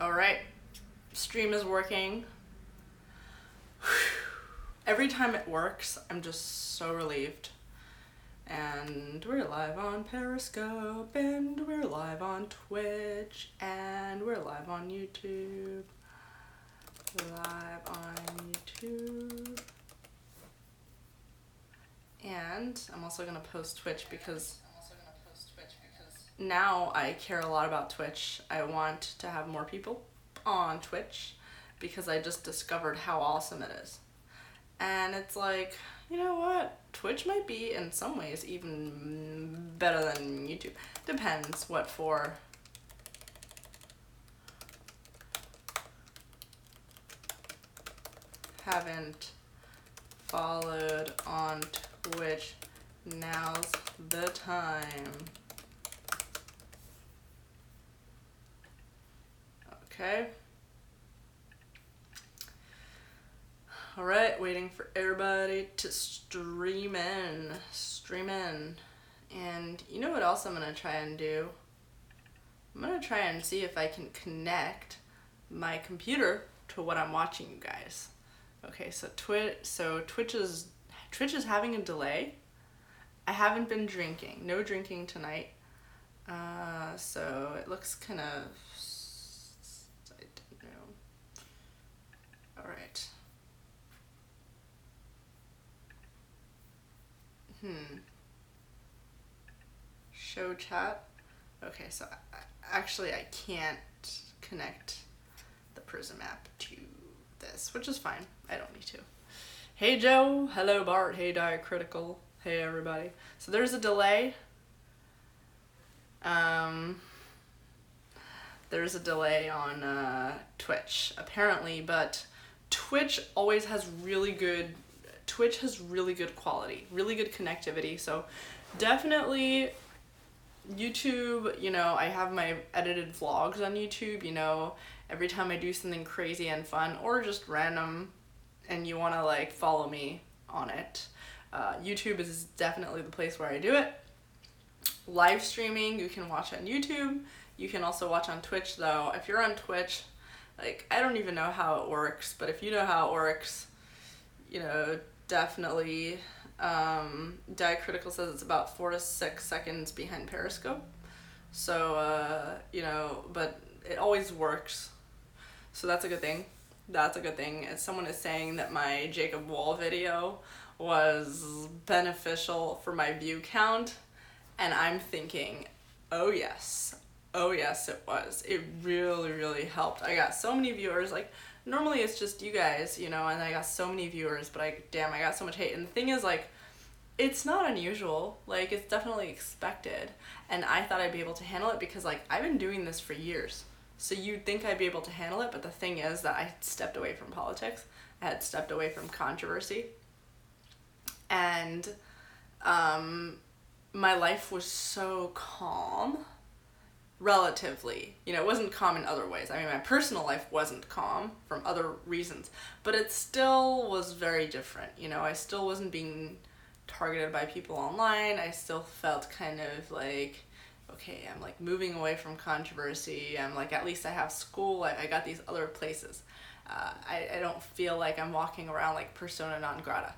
Alright, stream is working. Every time it works, I'm just so relieved. And we're live on Periscope, and we're live on Twitch, and we're live on YouTube. Live on YouTube. And I'm also going to post Twitch because now I care a lot about Twitch. I want to have more people on Twitch because I just discovered how awesome it is. And it's like, you know what? Twitch might be in some ways even better than YouTube. Depends what for. Haven't followed on Twitch. Now's the time. Okay. All right, waiting for everybody to stream in. And you know what else I'm gonna try and do? I'm gonna try and see if I can connect my computer to what I'm watching, you guys. Okay, so Twitch is having a delay. I haven't been drinking. No drinking tonight. So it looks kind of, I don't know. All right. Show chat. Okay, so actually I can't connect the Prism app to this, which is fine. I don't need to. Hey Joe, hello Bart, hey Diacritical, hey everybody. So there's a delay. There's a delay on Twitch apparently, but Twitch has really good quality, really good connectivity. So definitely YouTube, you know, I have my edited vlogs on YouTube, you know, every time I do something crazy and fun or just random and you want to like follow me on it. YouTube is definitely the place where I do it. Live streaming, you can watch on YouTube. You can also watch on Twitch though. If you're on Twitch, like, I don't even know how it works, but if you know how it works, you know, definitely, Diacritical says it's about 4 to 6 seconds behind Periscope. So, you know, but it always works. So that's a good thing. That's a good thing. As someone is saying that my Jacob Wall video was beneficial for my view count, and I'm thinking, oh yes, it was. It really, really helped. I got so many viewers. Like, normally it's just you guys, you know, and I got so many viewers, but I got so much hate. And the thing is, like, it's not unusual. Like, it's definitely expected. And I thought I'd be able to handle it because, like, I've been doing this for years. So you'd think I'd be able to handle it, but the thing is that I had stepped away from politics. I had stepped away from controversy. And my life was so calm, relatively. You know, it wasn't calm in other ways. I mean, my personal life wasn't calm from other reasons, but it still was very different. You know, I still wasn't being targeted by people online. I still felt kind of like, okay, I'm like moving away from controversy. I'm like, at least I have school. I got these other places. I don't feel like I'm walking around like persona non grata.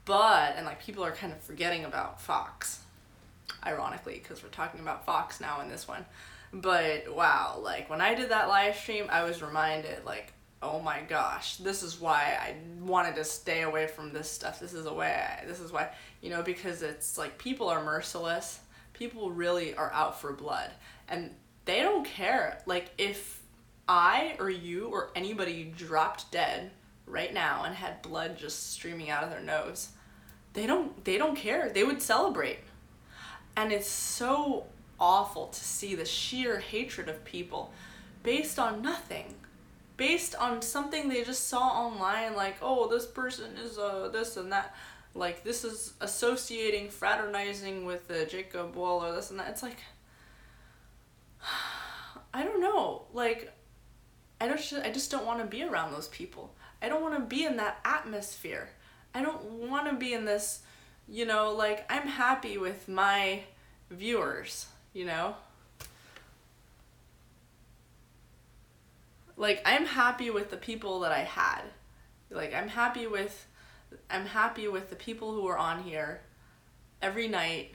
And like people are kind of forgetting about Fox, ironically, because we're talking about Fox now in this one. But wow, like when I did that live stream, I was reminded like, oh my gosh, this is why I wanted to stay away from this stuff. This is why, you know, because it's like people are merciless. People really are out for blood and they don't care. Like if I or you or anybody dropped dead right now and had blood just streaming out of their nose, they don't care. They would celebrate. And it's so awful to see the sheer hatred of people based on nothing. Based on something they just saw online, like, oh, this person is this and that. Like, this is associating, fraternizing with Jacob Wall or this and that. It's like, I don't know. Like, I just don't want to be around those people. I don't want to be in that atmosphere. I don't want to be in this, you know, like, I'm happy with my viewers, you know? like, I'm happy with the people that I had. Like, I'm happy with the people who are on here every night.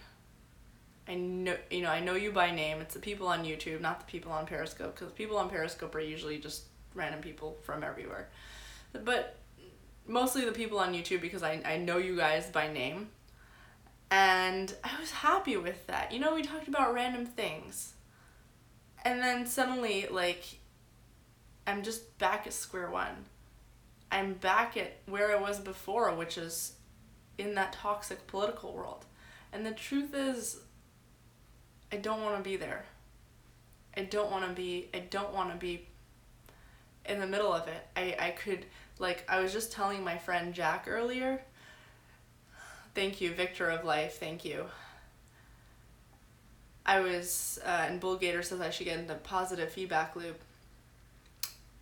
I know you by name. It's the people on YouTube, not the people on Periscope, because people on Periscope are usually just random people from everywhere. But mostly the people on YouTube, because I know you guys by name. And I was happy with that. We talked about random things. And then suddenly, like, I'm just back at square one. I'm back at where I was before, which is in that toxic political world. And the truth is, I don't want to be there. I don't want to be in the middle of it. I could, like, I was just telling my friend Jack earlier. Thank you, Victor of Life, thank you. I was, and Bull Gator says I should get into positive feedback loop.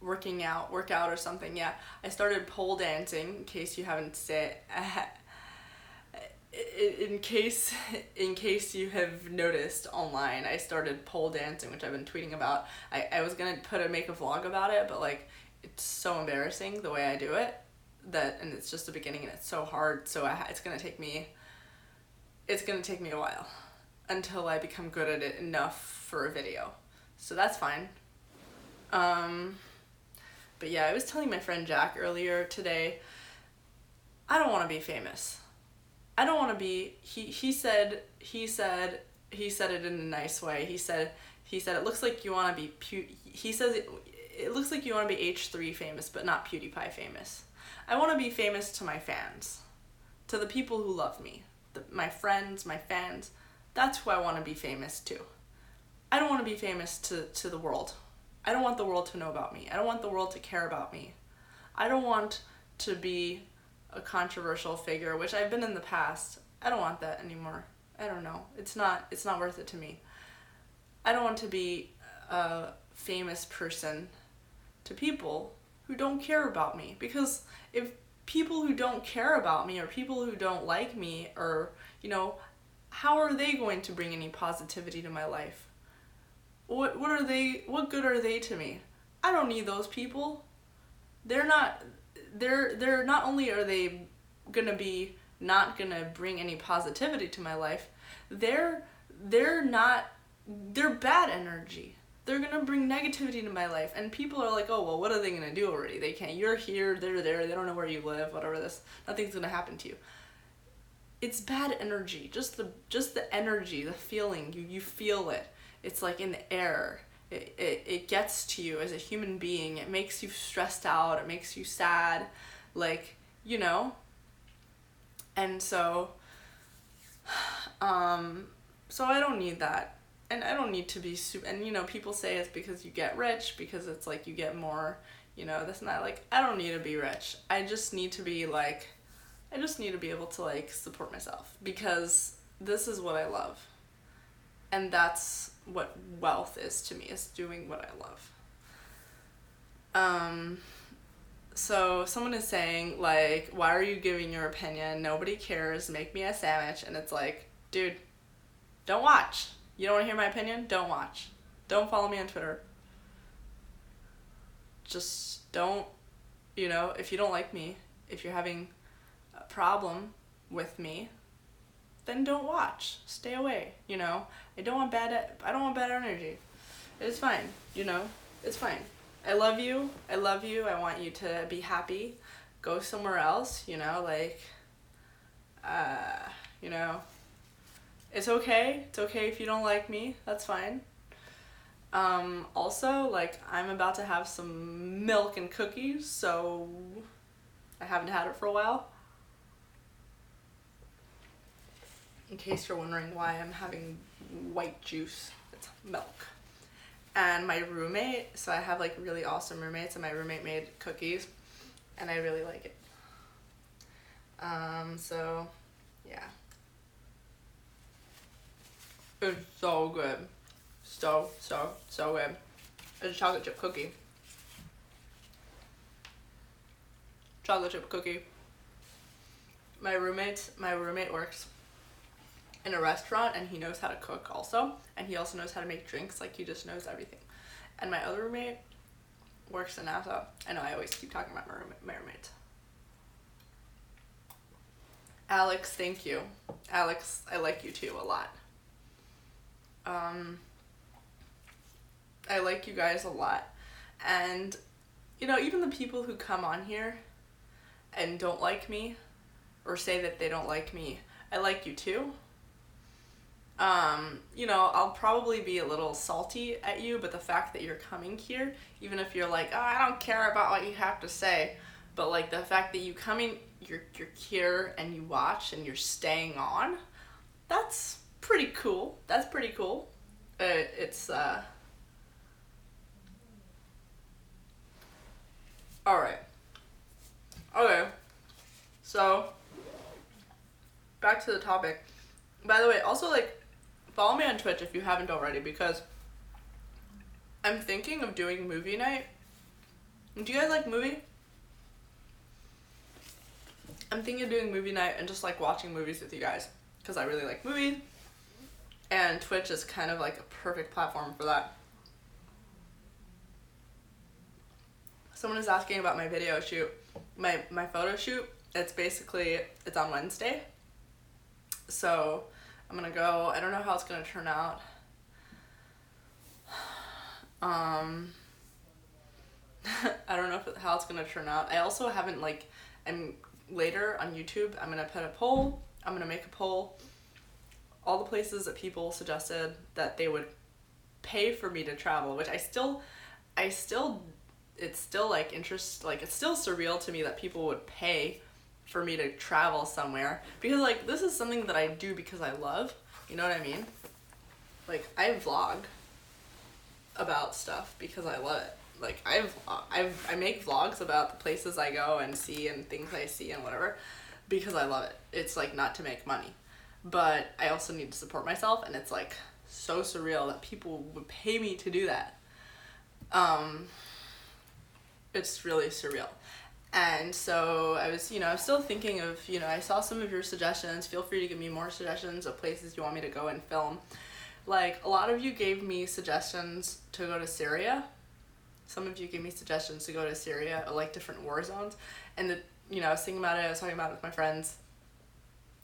Workout or something, yeah. I started pole dancing, in case you haven't said, in case you have noticed online, I started pole dancing, which I've been tweeting about. I was gonna make a vlog about it, but like, it's so embarrassing the way I do it, and it's just the beginning and it's so hard, so it's gonna take me a while until I become good at it enough for a video. So that's fine. But yeah, I was telling my friend Jack earlier today, I don't want to be famous. I don't want to be, he said it in a nice way. He said it looks like you want to be, he says it looks like you want to be H3 famous, but not PewDiePie famous. I want to be famous to my fans, to the people who love me, my friends, my fans. That's who I want to be famous to. I don't want to be famous to the world. I don't want the world to know about me. I don't want the world to care about me. I don't want to be a controversial figure, which I've been in the past. I don't want that anymore. I don't know. It's not worth it to me. I don't want to be a famous person to people who don't care about me. Because if people who don't care about me or people who don't like me or, how are they going to bring any positivity to my life? What good are they to me? I don't need those people. They're not only are they gonna be not gonna bring any positivity to my life, they're bad energy. They're gonna bring negativity to my life, and people are like, oh well, what are they gonna do already? They can't. You're here, they're there. They don't know where you live. Whatever nothing's gonna happen to you. It's bad energy. Just the energy, the feeling. You feel it. It's like in the air. It gets to you as a human being. It makes you stressed out. It makes you sad. Like, And so I don't need that. And I don't need to be and people say it's because you get rich, because it's like you get more, this and that. Like, I don't need to be rich. I just need to be able to like support myself, because this is what I love. And that's what wealth is to me, is doing what I love. So someone is saying, like, why are you giving your opinion? Nobody cares. Make me a sandwich. And it's like, dude, don't watch. You don't want to hear my opinion? Don't watch. Don't follow me on Twitter. Just don't, if you don't like me, if you're having a problem with me, then don't watch. Stay away. I don't want bad energy. It's fine. It's fine. I love you. I want you to be happy. Go somewhere else. It's okay. It's okay if you don't like me. That's fine. Also, like, I'm about to have some milk and cookies, so I haven't had it for a while. In case you're wondering why I'm having white juice, it's milk. And my roommate, so I have like really awesome roommates, and my roommate made cookies, and I really like it. So yeah. It's so good. So good. It's a chocolate chip cookie. Chocolate chip cookie. My roommate works in a restaurant, and he knows how to cook also, and he also knows how to make drinks. Like, he just knows everything. And my other roommate works in NASA. I know I always keep talking about my roommates. Alex, thank you. Alex, I like you too a lot. I like you guys a lot. And, you know, even the people who come on here and don't like me or say that they don't like me, I like you too. You know, I'll probably be a little salty at you, but the fact that you're coming here, even if you're like, oh, I don't care about what you have to say, but like the fact that you come in, you're here and you watch and you're staying on, that's pretty cool. That's pretty cool. Alright. Okay. So, back to the topic. By the way, also, like, follow me on Twitch if you haven't already, because I'm thinking of doing movie night. Do you guys like movie? I'm thinking of doing movie night and just, like, watching movies with you guys, because I really like movies, and Twitch is kind of, like, a perfect platform for that. Someone is asking about my video shoot. My photo shoot, it's on Wednesday. So, I'm gonna go. I don't know how it's gonna turn out. I don't know how it's gonna turn out. I also haven't, like, later on YouTube, I'm gonna put a poll. I'm gonna make a poll. All the places that people suggested that they would pay for me to travel, which it's still like it's still surreal to me that people would pay for me to travel somewhere, because like this is something that I do because I love, you know what I mean? Like I vlog about stuff because I love it. Like I make vlogs about the places I go and see and things I see and whatever because I love it. It's like not to make money, but I also need to support myself, and it's like so surreal that people would pay me to do that. It's really surreal. And so I was, I'm still thinking of, I saw some of your suggestions. Feel free to give me more suggestions of places you want me to go and film. Like, a lot of you gave me suggestions to go to Syria. Some of you gave me suggestions to go to Syria, or like different war zones. And, I was thinking about it, I was talking about it with my friends.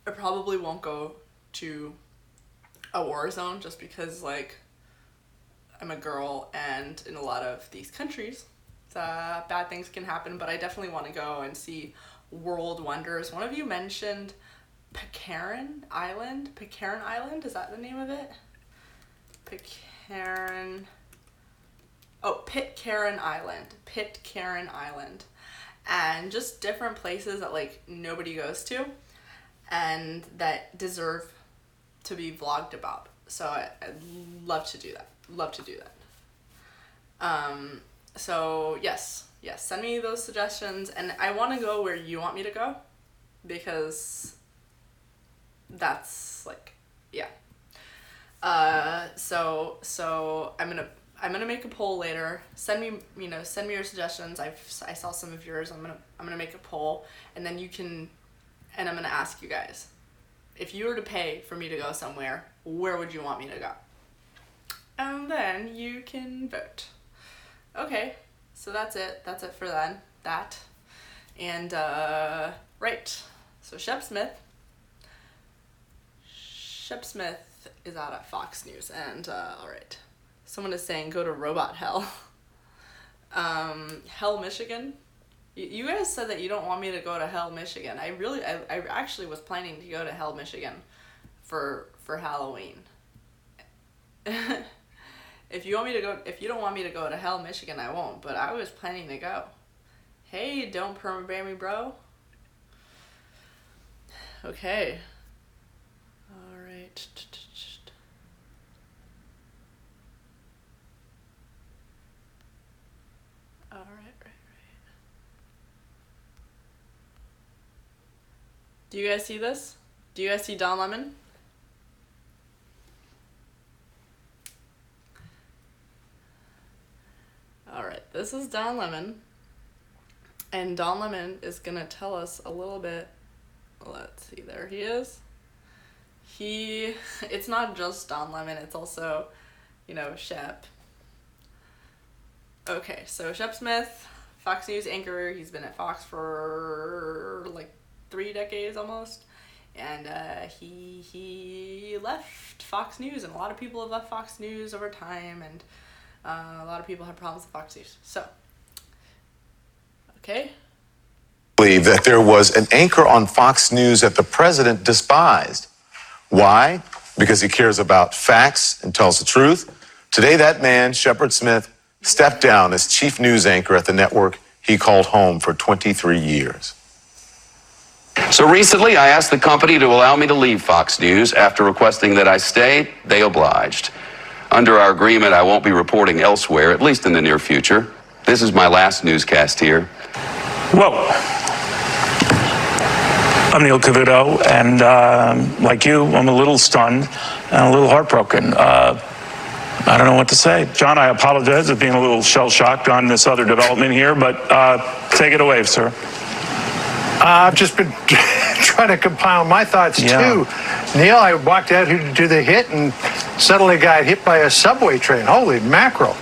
I probably won't go to a war zone just because, like, I'm a girl, and in a lot of these countries, bad things can happen, but I definitely want to go and see world wonders. One of you mentioned Pitcairn Island, is that the name of it? Pitcairn Island, and just different places that like nobody goes to and that deserve to be vlogged about. So I'd love to do that. So yes, send me those suggestions, and I want to go where you want me to go, because that's like, yeah. So I'm gonna make a poll later. Send me your suggestions. I saw some of yours. I'm gonna make a poll, and then and I'm gonna ask you guys, if you were to pay for me to go somewhere, where would you want me to go? And then you can vote. Okay, so that's it for that. And, right, so Shep Smith is out at Fox News, and, alright. Someone is saying, go to Robot Hell. Hell, Michigan? You guys said that you don't want me to go to Hell, Michigan. I actually was planning to go to Hell, Michigan for Halloween. If you don't want me to go to Hell, Michigan, I won't, but I was planning to go. Hey, don't perma-ban me, bro. Okay. Alright. Right. Do you guys see this? Do you guys see Don Lemon? Alright, this is Don Lemon, and Don Lemon is gonna tell us a little bit. Let's see, there he is. It's not just Don Lemon, it's also, Shep. Okay, so Shep Smith, Fox News anchor. He's been at Fox for like 3 decades almost. And he left Fox News, and a lot of people have left Fox News over time, and a lot of people have problems with Fox News. So, okay. Believe that there was an anchor on Fox News that the president despised. Why? Because he cares about facts and tells the truth. Today, that man, Shepard Smith, stepped down as chief news anchor at the network he called home for 23 years. So recently, I asked the company to allow me to leave Fox News. After requesting that I stay, they obliged. Under our agreement, I won't be reporting elsewhere, at least in the near future. This is my last newscast here. Well, I'm Neil Cavuto, and like you, I'm a little stunned and a little heartbroken. I don't know what to say. John, I apologize for being a little shell-shocked on this other development here, but take it away, sir. I've just been trying to compile my thoughts, too. Neil, I walked out here to do the hit and suddenly got hit by a subway train. Holy mackerel.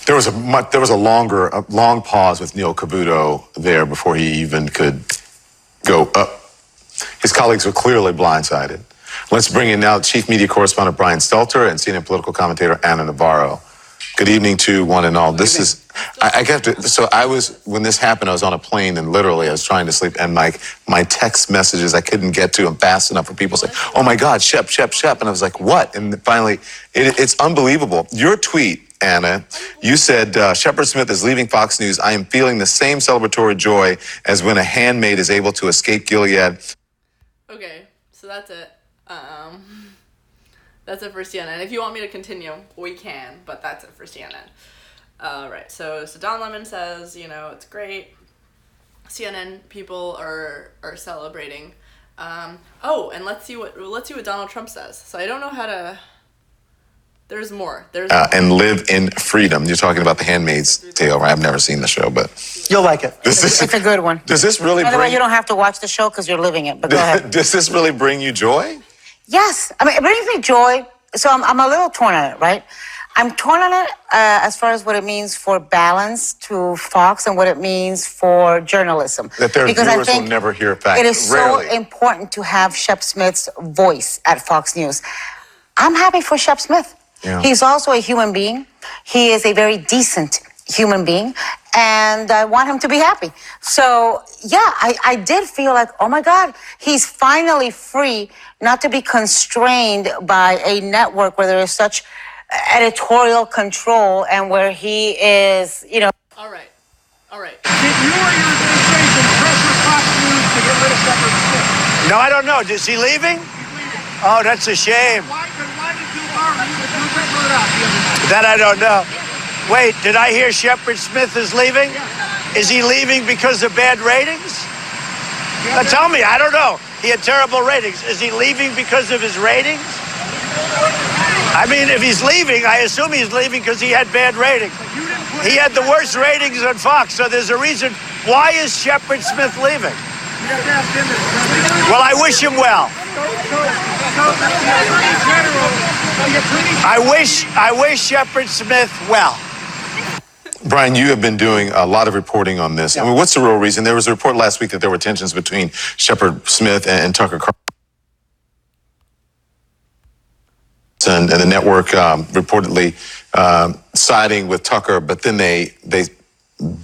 There was a long pause with Neil Cavuto there before he even could go up. His colleagues were clearly blindsided. Let's bring in now Chief Media Correspondent Brian Stelter and CNN political commentator Anna Navarro. Good evening to one and all. This is, I have to, so when this happened, I was on a plane and literally I was trying to sleep, and my text messages I couldn't get to them fast enough for people saying, oh my God, Shep. And I was like, what? And finally, it's unbelievable. Your tweet, Anna, you said, Shepard Smith is leaving Fox News. I am feeling the same celebratory joy as when a handmaid is able to escape Gilead. Okay, so that's it. That's it for CNN. If you want me to continue, we can, but that's it for CNN. Right, so Don Lemon says, it's great. CNN people are celebrating. Oh, and let's see what Donald Trump says. So I don't know how to. There's more. And live in freedom. You're talking about The Handmaid's Tale, right? I've never seen the show, but you'll like it. It's a good one. Does this really? By the way, you don't have to watch the show because you're living it. But go ahead. Does this really bring you joy? Yes, I mean it brings me joy. So I'm a little torn on it, right? I'm torn on it as far as what it means for balance to Fox and what it means for journalism. That their viewers will never hear facts. It is so important to have Shep Smith's voice at Fox News. I'm happy for Shep Smith. Yeah. He's also a human being. He is a very decent human being, and I want him to be happy. So, yeah, I did feel like, oh, my God, he's finally free not to be constrained by a network where there is such editorial control and where he is, All right. Did you or your administration pressure Fox News to get rid of Shepard Smith? No, I don't know. Is he leaving? Oh, that's a shame. Why did you argue with Rupert Murdoch the other night? That I don't know. Wait, did I hear Shepard Smith is leaving? Is he leaving because of bad ratings? Tell me, I don't know. He had terrible ratings. Is he leaving because of his ratings? I mean, if he's leaving, I assume he's leaving because he had bad ratings. He had the worst ratings on Fox, so there's a reason. Why is Shepard Smith leaving? Well, I wish him well. I wish Shepard Smith well. Brian, you have been doing a lot of reporting on this. I mean, what's the real reason? There was a report last week that there were tensions between Shepard Smith and Tucker Carlson, and the network reportedly siding with Tucker, but then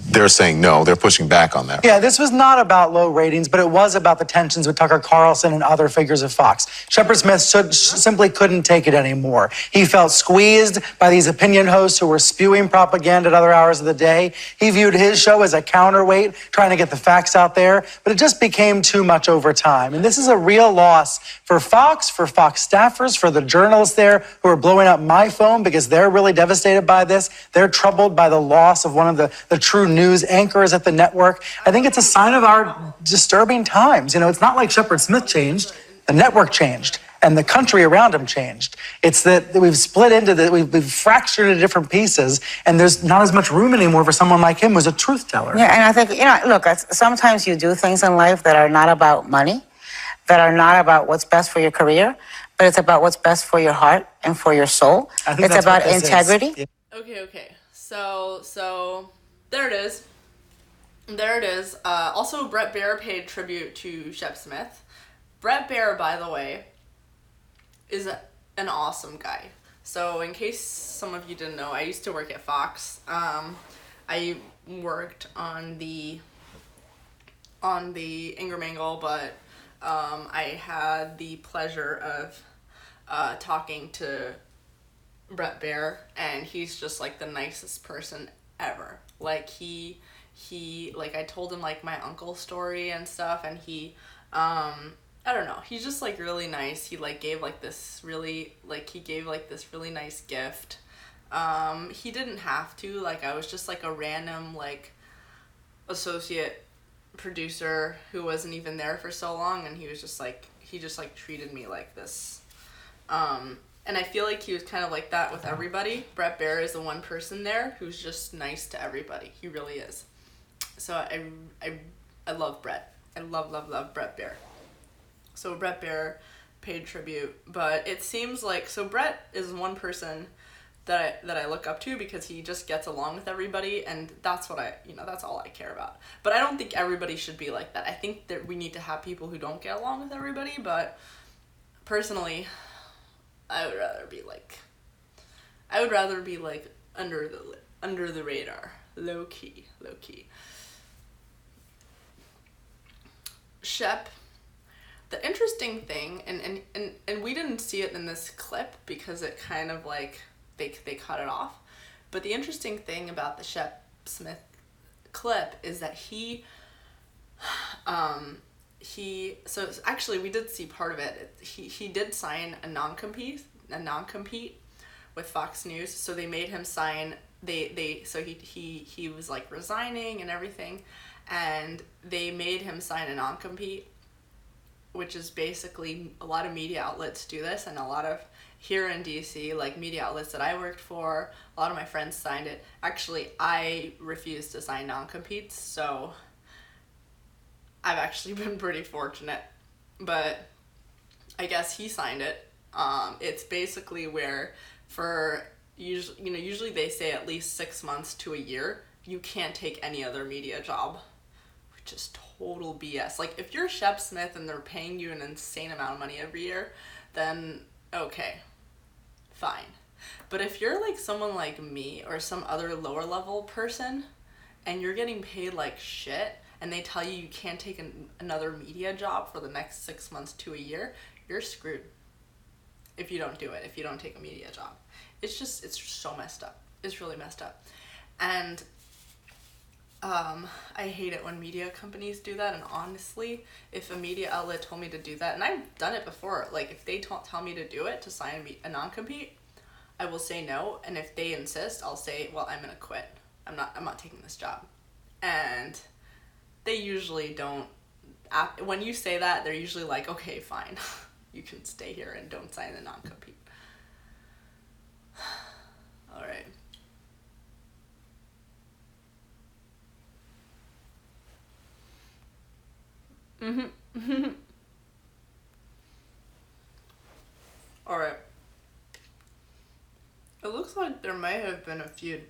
they're saying no, they're pushing back on that. Yeah, this was not about low ratings, but it was about the tensions with Tucker Carlson and other figures of Fox. Shepard Smith simply couldn't take it anymore. He felt squeezed by these opinion hosts who were spewing propaganda at other hours of the day. He viewed his show as a counterweight, trying to get the facts out there, but it just became too much over time. And this is a real loss for Fox staffers, for the journalists there who are blowing up my phone because they're really devastated by this. They're troubled by the loss of one of the true news anchors at the network. I think it's a sign of our disturbing times. It's not like Shepard Smith changed, the network changed, and the country around him changed. It's that we've split into we've fractured into different pieces, and there's not as much room anymore for someone like him who's a truth teller. Yeah, and I think, look, sometimes you do things in life that are not about money, that are not about what's best for your career, but it's about what's best for your heart and for your soul. I think it's that's about what this integrity. is. Okay. So there it is. There it is. Also, Bret Baier paid tribute to Shep Smith. Bret Baier, by the way, is an awesome guy. So in case some of you didn't know, I used to work at Fox. I worked on the Ingram Angle, but I had the pleasure of talking to Bret Baier, and he's just like the nicest person ever. Like he like I told him like my uncle's story and stuff, and he I don't know, he's just like really nice. He like gave like this really nice gift. He didn't have to, like I was just like a random like associate producer who wasn't even there for so long, and he just treated me like this. And I feel like he was kind of like that with everybody. Bret Baier is the one person there who's just nice to everybody. He really is. So I love Bret. I love Bret Baier. So Bret Baier paid tribute, but it seems like, so Bret is one person that I look up to because he just gets along with everybody, and that's what that's all I care about. But I don't think everybody should be like that. I think that we need to have people who don't get along with everybody, but personally, I would rather be like under the radar, low key. Shep, the interesting thing, and we didn't see it in this clip because it kind of like they cut it off, but the interesting thing about the Shep Smith clip is that so actually we did see part of it. He did sign a non-compete with Fox News, so they made him sign, so he was like resigning and everything, and they made him sign a non-compete, which is basically, a lot of media outlets do this, and a lot of here in DC, like media outlets that I worked for, a lot of my friends signed it. Actually, I refused to sign non-competes, so I've actually been pretty fortunate, but I guess he signed it. It's basically where usually they say at least 6 months to a year, you can't take any other media job, which is total BS. Like, if you're Shep Smith and they're paying you an insane amount of money every year, then okay, fine. But if you're like someone like me or some other lower level person and you're getting paid like shit, and they tell you can't take another media job for the next 6 months to a year, you're screwed if you don't do it, if you don't take a media job. It's just so messed up. It's really messed up. And I hate it when media companies do that, and honestly, if a media outlet told me to do that, and I've done it before, like if they tell me to do it, to sign a non-compete, I will say no, and if they insist, I'll say, well, I'm gonna quit. I'm not taking this job. And they usually don't, when you say that, they're usually like, okay, fine, you can stay here and don't sign the non-compete. All right. All right. It looks like there may have been a feud.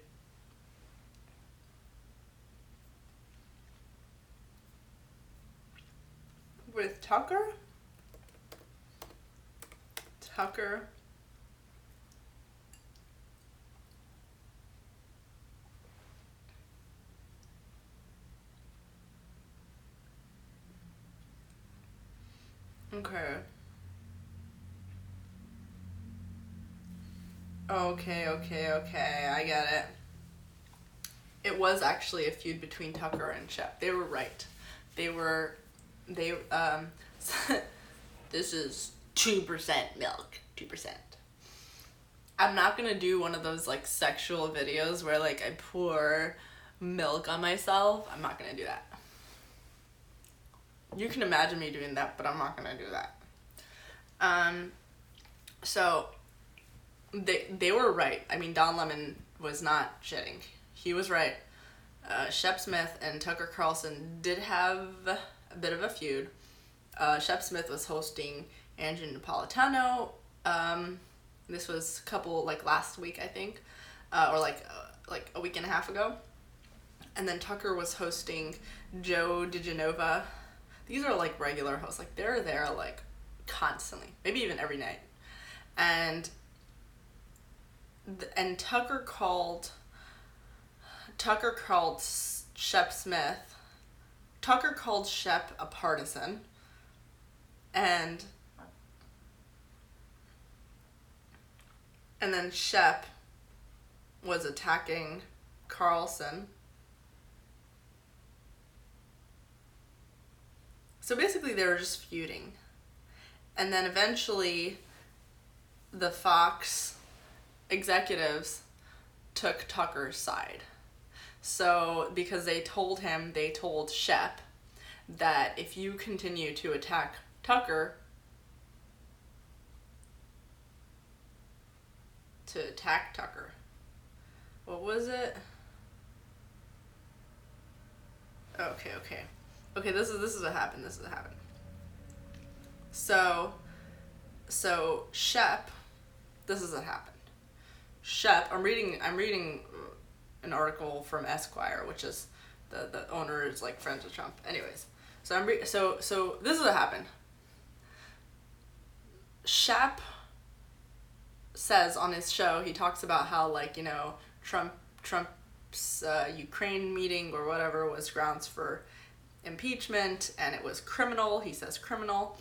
With Tucker? Okay, I get it. It was actually a feud between Tucker and Shep. They were right. This is 2% milk, 2%. I'm not gonna do one of those like sexual videos where like I pour milk on myself. I'm not gonna do that. You can imagine me doing that, but I'm not gonna do that. So they were right. I mean, Don Lemon was not shitting. He was right. Shep Smith and Tucker Carlson did have a bit of a feud. Shep Smith was hosting Andrew Napolitano. This was last week, I think, or like a week and a half ago. And then Tucker was hosting Joe DiGenova. These are like regular hosts. Like they're there like constantly, maybe even every night. And Tucker called Shep Smith. Tucker called Shep a partisan. And then Shep was attacking Carlson. So basically they were just feuding. And then eventually the Fox executives took Tucker's side. So because they told Shep that if you continue to attack Tucker, what was it? Okay, this is what happened. So Shep, this is what happened. Shep, I'm reading an article from Esquire, which is the owner is like friends with Trump. Anyways, so this is what happened. Shep says on his show, he talks about how like, you know, Trump's Ukraine meeting or whatever was grounds for impeachment and it was criminal. He says criminal.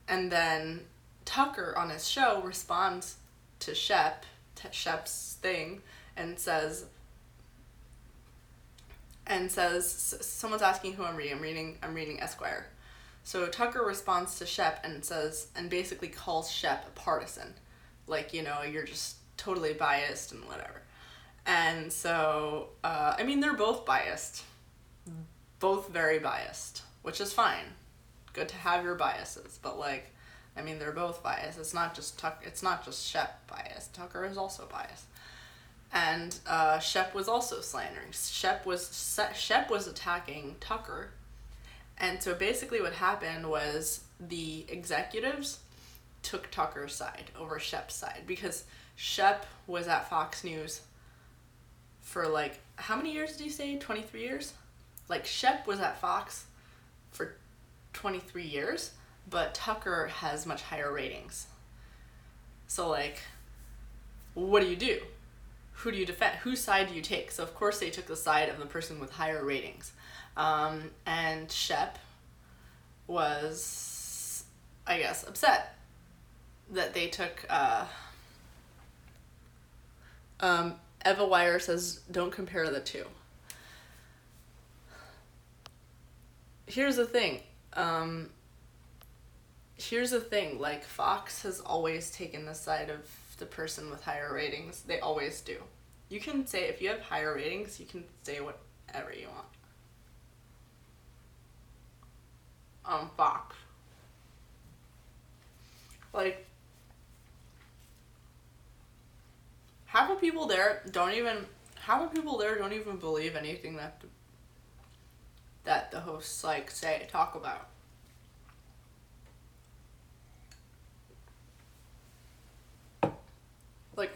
And then Tucker on his show responds to Shep's thing and says someone's asking who I'm reading. I'm reading Esquire. So Tucker responds to Shep and basically calls Shep a partisan. Like, you know, you're just totally biased and whatever. And so, I mean, they're both biased. Both very biased, which is fine. Good to have your biases. But, like, I mean, they're both biased. It's not just Shep biased. Tucker is also biased. And Shep was also slandering. Shep was attacking Tucker. And so basically what happened was the executives took Tucker's side over Shep's side because Shep was at Fox News for like, how many years did he say? 23 years? Like Shep was at Fox for 23 years, but Tucker has much higher ratings. So like, what do? Who do you defend? Whose side do you take? So of course they took the side of the person with higher ratings. And Shep was, I guess, upset that they took, Eva Wire says, don't compare the two. Here's the thing, like, Fox has always taken the side of the person with higher ratings. They always do. You can say, if you have higher ratings, you can say whatever you want. On Fox. Like, half the people there don't even believe anything that the hosts like talk about. Like,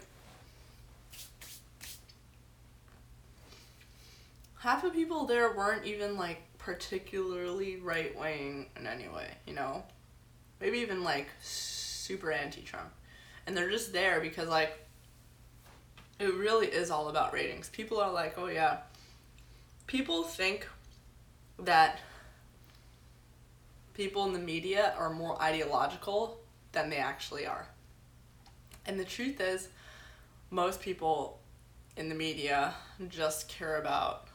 half the people there weren't even like particularly right wing in any way, you know? Maybe even like super anti-Trump. And they're just there because like it really is all about ratings. People are like, oh yeah. People think that people in the media are more ideological than they actually are. And the truth is, most people in the media just care about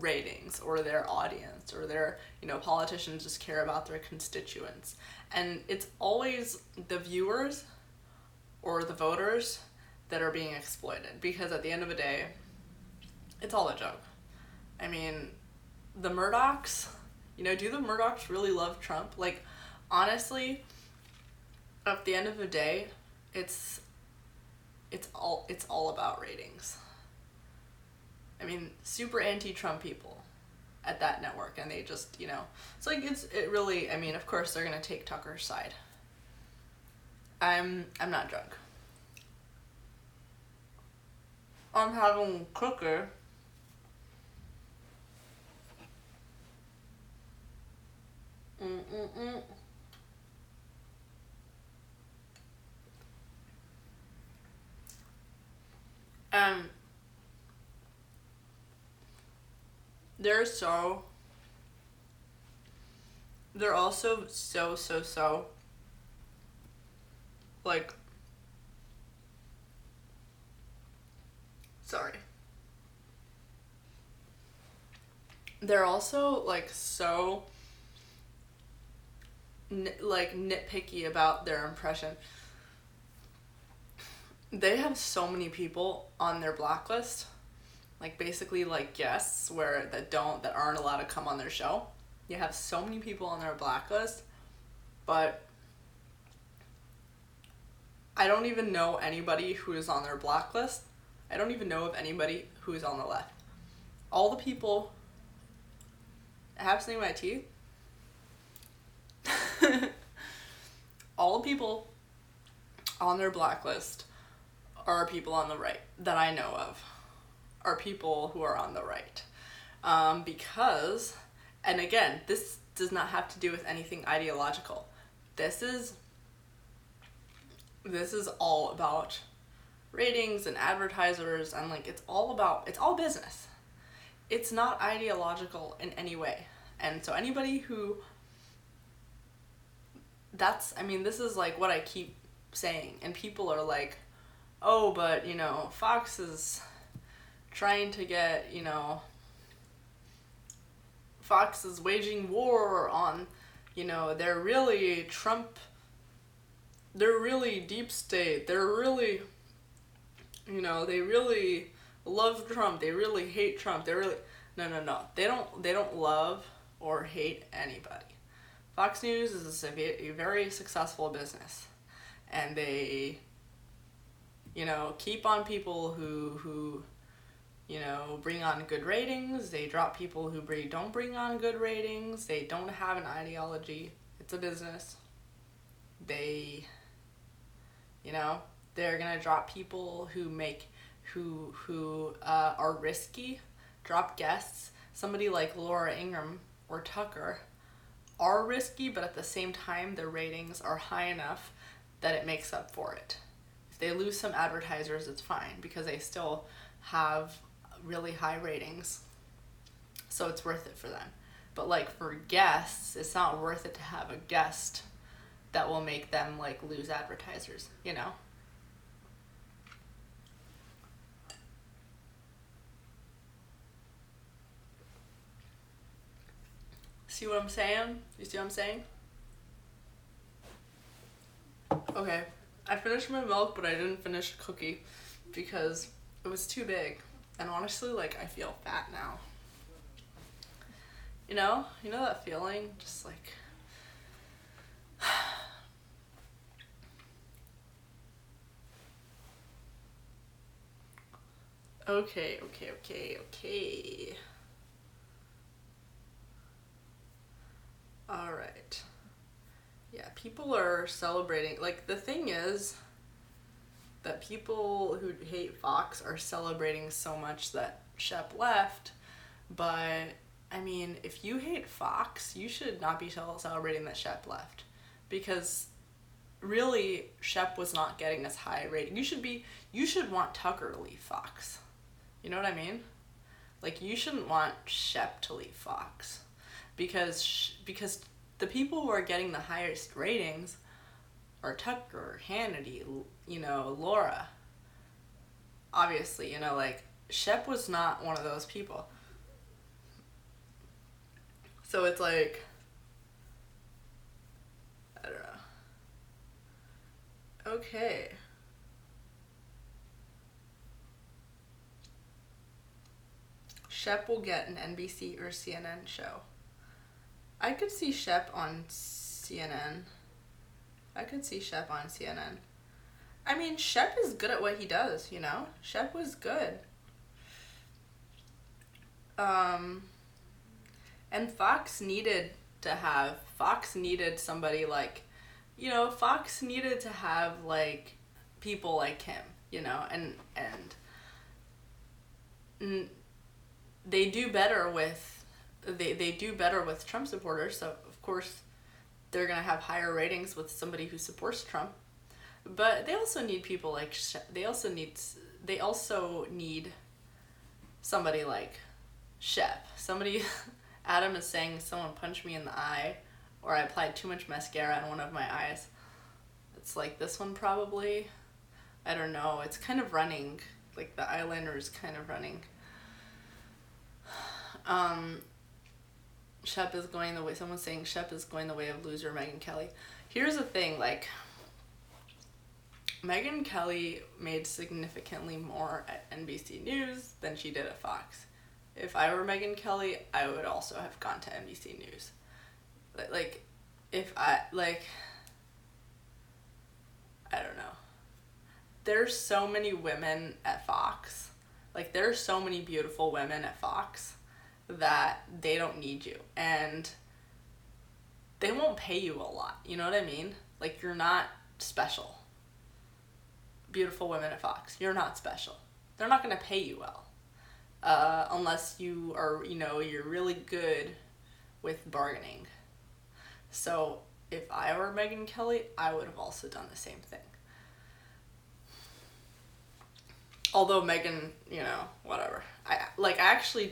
ratings or their audience or their, you know, politicians just care about their constituents. And it's always the viewers or the voters that are being exploited because at the end of the day, it's all a joke. I mean, the Murdochs, you know, do the Murdochs really love Trump? Like, honestly, at the end of the day, it's all about ratings. I mean, super anti-Trump people at that network, and they just, you know, it's like it really. I mean, of course they're gonna take Tucker's side. I'm not drunk. I'm having cookie. And they're also so like, sorry. They're also like so nitpicky about their impression. They have so many people on their blacklist, like basically like guests that aren't allowed to come on their show. You have so many people on their blacklist, but I don't even know anybody who is on their blacklist. I don't even know of anybody who is on the left. All the people, I have something in my teeth. All the people on their blacklist are people on the right that I know of, are people who are on the right. Because, and again, this does not have to do with anything ideological. This is all about ratings and advertisers, and like it's all business. It's not ideological in any way. And so anybody who this is like what I keep saying, and people are like, oh, but Fox is trying to get, Fox is waging war on, they're really Trump, they're really deep state, they're really, they really love Trump, they really hate Trump, they really, no, they don't love or hate anybody. Fox News is a very successful business, and they, keep on people who bring on good ratings. They drop people who don't bring on good ratings. They don't have an ideology. It's a business. They, they're gonna drop people who are risky, drop guests. Somebody like Laura Ingraham or Tucker are risky, but at the same time, their ratings are high enough that it makes up for it. If they lose some advertisers, it's fine, because they still have really high ratings, so it's worth it for them. But like for guests, it's not worth it to have a guest that will make them like lose advertisers, See what I'm saying? You see what I'm saying? Okay, I finished my milk, but I didn't finish a cookie because it was too big. And honestly, like, I feel fat now. You know that feeling? Just like... Okay. Alright. Yeah, people are celebrating. Like, the thing is that people who hate Fox are celebrating so much that Shep left, but, I mean, if you hate Fox, you should not be celebrating that Shep left, because really, Shep was not getting as high rating. You should want Tucker to leave Fox. You know what I mean? Like, you shouldn't want Shep to leave Fox, because the people who are getting the highest ratings are Tucker, Hannity, Laura. Obviously, like, Shep was not one of those people. So it's like, I don't know. Okay. Shep will get an NBC or CNN show. I could see Shep on CNN. I mean, Shep is good at what he does, Shep was good. And Fox needed somebody like, Fox needed to have, like, people like him, and they do better with Trump supporters, so of course they're gonna have higher ratings with somebody who supports Trump. But they also need people like they also need somebody like Shep. Somebody Adam is saying someone punched me in the eye, or I applied too much mascara in one of my eyes. It's like this one probably. I don't know. It's kind of running. Like the eyeliner is kind of running. Shep is going the way. Someone's saying Shep is going the way of loser Megyn Kelly. Here's the thing, like, Megyn Kelly made significantly more at NBC News than she did at Fox. If I were Megyn Kelly, I would also have gone to NBC News. Like, I don't know. There's so many women at Fox. Like, there's so many beautiful women at Fox that they don't need you. And they won't pay you a lot. You know what I mean? Like, you're not special. Beautiful women at Fox, you're not special. They're not going to pay you well. Unless you are, you're really good with bargaining. So if I were Megyn Kelly, I would have also done the same thing. Although Megyn, whatever. I actually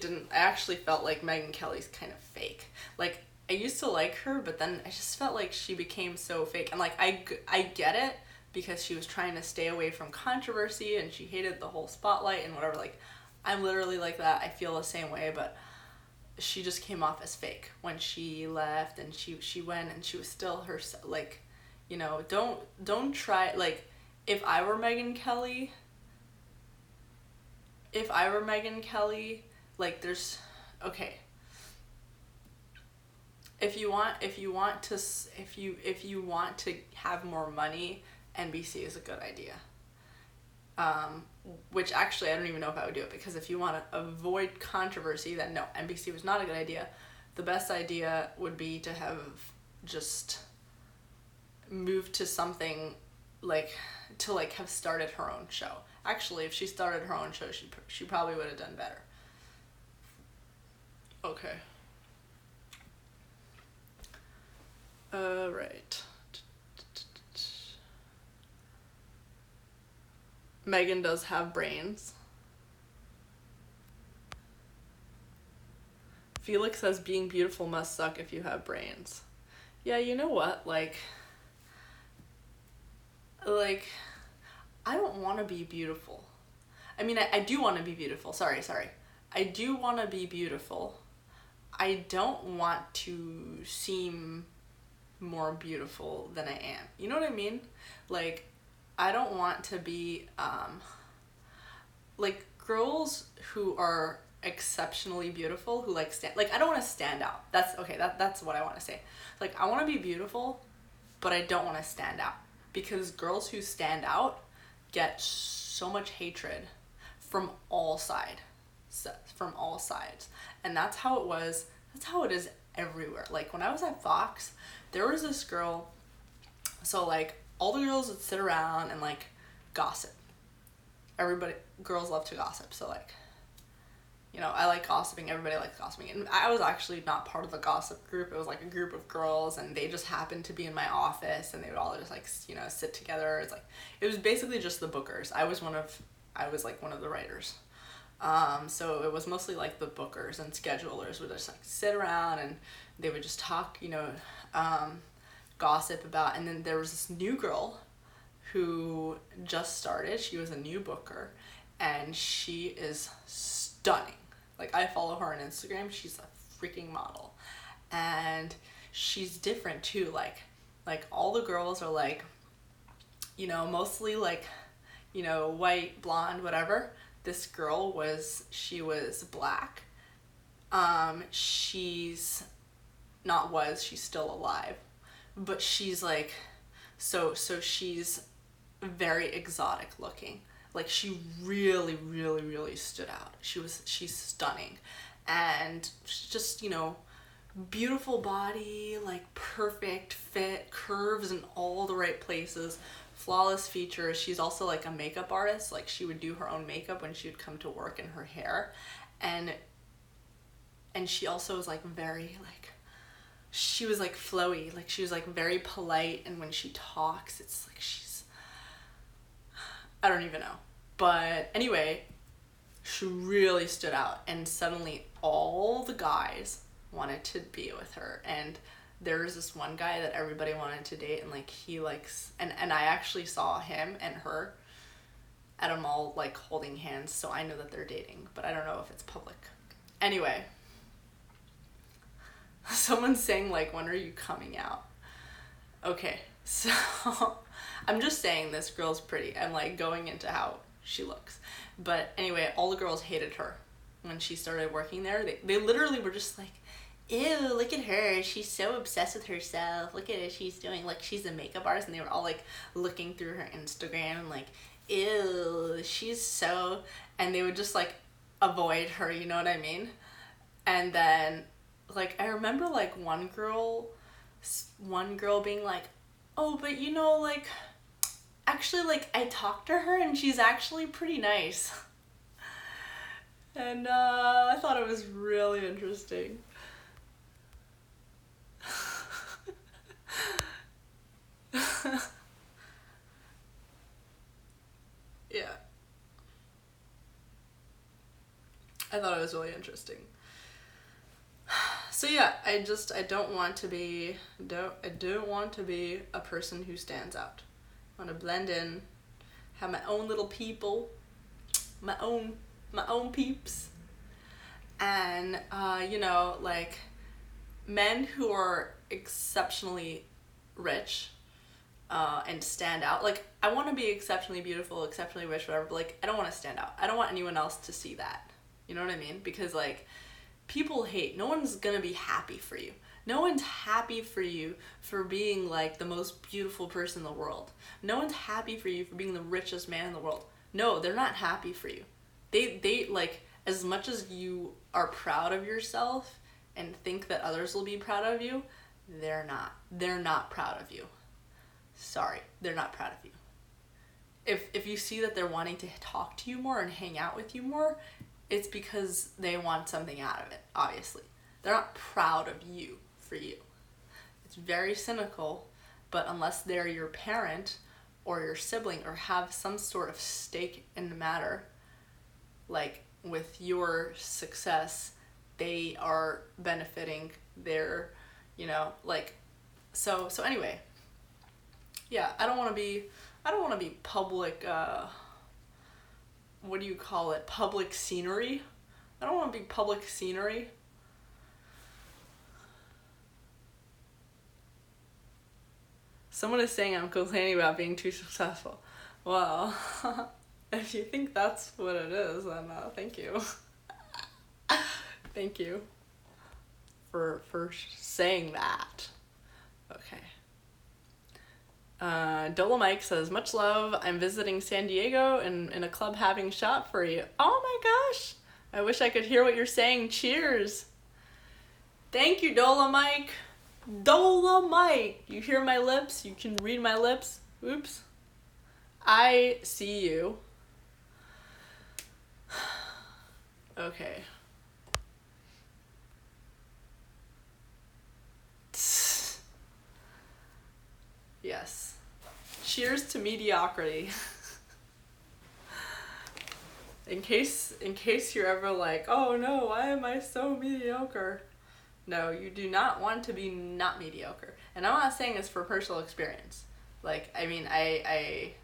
felt like Megyn Kelly's kind of fake. Like, I used to like her, but then I just felt like she became so fake. And, like, I get it because she was trying to stay away from controversy and she hated the whole spotlight and whatever. Like, I'm literally like that. I feel the same way, but she just came off as fake when she left and she went and she was still herself. Like, don't try, like, if I were Megyn Kelly, like, there's, okay. If you want to have more money, NBC is a good idea. Which actually I don't even know if I would do it, because if you want to avoid controversy, then no, NBC was not a good idea. The best idea would be to have just moved to something have started her own show. Actually, if she started her own show, she probably would have done better. Okay. Right. Megyn does have brains. Felix says being beautiful must suck if you have brains. Yeah, you know what? Like I don't want to be beautiful. I mean, I do want to be beautiful. Sorry. I do want to be beautiful. I don't want to seem more beautiful than I am. You know what I mean? Like, I don't want to be, like, girls who are exceptionally beautiful, who, like, I don't want to stand out. That's what I want to say. Like, I want to be beautiful, but I don't want to stand out. Because girls who stand out get so much hatred from all sides. And that's how it was. That's how it is everywhere. Like, when I was at Fox, there was this girl, so, like, all the girls would sit around and, like, gossip. Girls love to gossip, so, like, I like gossiping, everybody likes gossiping, and I was actually not part of the gossip group. It was, like, a group of girls, and they just happened to be in my office, and they would all just, like, sit together. It's like, it was basically just the bookers. I was one of the writers. So it was mostly, like, the bookers and schedulers would just, like, sit around, and they would just talk, gossip about, and then there was this new girl who just started. She was a new booker, and she is stunning. Like, I follow her on Instagram. She's a freaking model, and she's different too. Like all the girls are, like, mostly, like, white, blonde, whatever. This girl was black. She's still alive. But she's, like, so she's very exotic looking. Like, she really, really, really stood out. She's stunning. And she's just, beautiful body, like, perfect fit, curves in all the right places, flawless features. She's also like a makeup artist. Like she would do her own makeup when she would come to work, and her hair. And she also was like very like, she was like flowy. Like she was like very polite, and when she talks, it's like I don't even know. But anyway, she really stood out, and suddenly all the guys wanted to be with her. And there was this one guy that everybody wanted to date, and like he likes, and I actually saw him and her at a mall like holding hands, so I know that they're dating, but I don't know if it's public. Anyway, someone's saying like, when are you coming out? Okay, so I'm just saying this girl's pretty. I'm like going into how she looks. But anyway, all the girls hated her when she started working there. They literally were just like, ew, look at her. She's so obsessed with herself. Look at what she's doing. Like, she's a makeup artist. And they were all like looking through her Instagram and like, ew, she's so... And they would just like avoid her, you know what I mean? And then like, I remember like one girl being like, oh, but you know, like... actually, like, I talked to her and she's actually pretty nice. And I thought it was really interesting. Yeah. I thought it was really interesting. So yeah, I don't want to be a person who stands out. I want to blend in, have my own little people, my own peeps. And you know, like, men who are exceptionally rich and stand out. Like, I want to be exceptionally beautiful, exceptionally rich, whatever, but like, I don't want to stand out. I don't want anyone else to see that. You know what I mean? Because like, people hate. No one's gonna be happy for you. No one's happy for you for being like the most beautiful person in the world. No one's happy for you for being the richest man in the world. No, they're not happy for you. They like, as much as you are proud of yourself and think that others will be proud of you, they're not. They're not proud of you. Sorry, they're not proud of you. If you see that they're wanting to talk to you more and hang out with you more, it's because they want something out of it, obviously. They're not proud of you for you. It's very cynical, but unless they're your parent or your sibling or have some sort of stake in the matter, like with your success, they are benefiting their, you know, like, so anyway, yeah, I don't want to be public, what do you call it? Public scenery? I don't want to be public scenery. Someone is saying I'm complaining about being too successful. Well, if you think that's what it is, then thank you. Thank you for saying that. Okay. Dolomite says, much love. I'm visiting San Diego and in a club having shot for you. Oh my gosh. I wish I could hear what you're saying. Cheers. Thank you, Dolomite. Dolomite. You hear my lips? You can read my lips. Oops. I see you. Okay. Yes. Cheers to mediocrity. In case you're ever like, oh no, why am I so mediocre? No, you do not want to be not mediocre. And I'm not saying this for personal experience. Like, I mean, I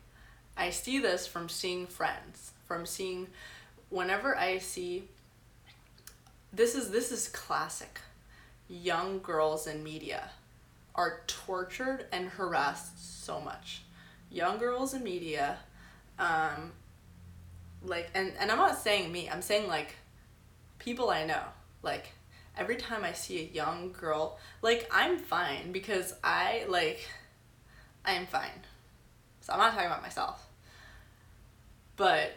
see this from seeing friends, from seeing, whenever I see, this is classic. Young girls in media are tortured and harassed so much. Young girls in media, like, and I'm not saying me, I'm saying like people I know. Like, every time I see a young girl, like, I'm fine because I'm fine. So I'm not talking about myself. But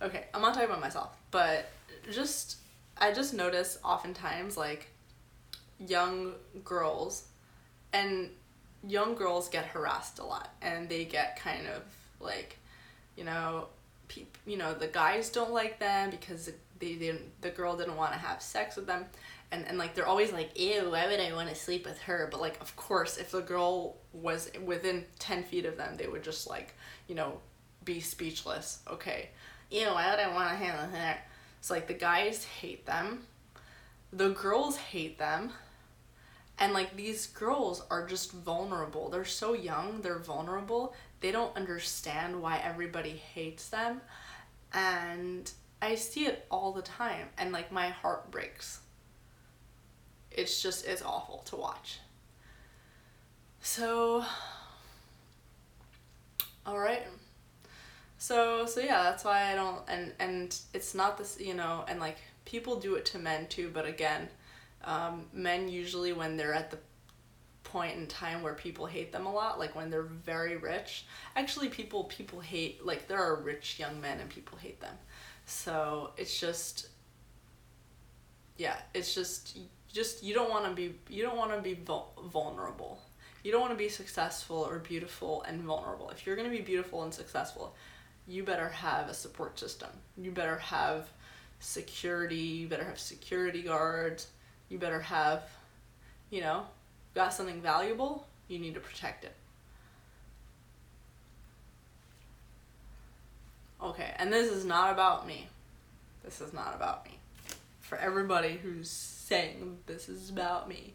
okay, I'm not talking about myself, but I just notice oftentimes, like, young girls and young girls get harassed a lot, and they get kind of like, you know, the guys don't like them because the girl didn't want to have sex with them, and like they're always like, ew, why would I want to sleep with her? But like, of course, if the girl was within 10 feet of them, they would just like, you know, be speechless. Okay, ew, why would I want to hang with her? It's like the guys hate them, the girls hate them, and like these girls are just vulnerable. They're so young, they're vulnerable. They don't understand why everybody hates them, and I see it all the time, and like my heart breaks. It's awful to watch. So, all right. So yeah, that's why I don't, and it's not this, you know, and like people do it to men too, but again, men usually when they're at the point in time where people hate them a lot, like when they're very rich, actually people hate, like there are rich young men and people hate them. So it's just, yeah, it's just you don't want to be vulnerable. You don't want to be successful or beautiful and vulnerable. If you're going to be beautiful and successful, you better have a support system. You better have security. You better have security guards. You better have, you know, got something valuable, you need to protect it. Okay, and this is not about me. This is not about me. For everybody who's saying this is about me.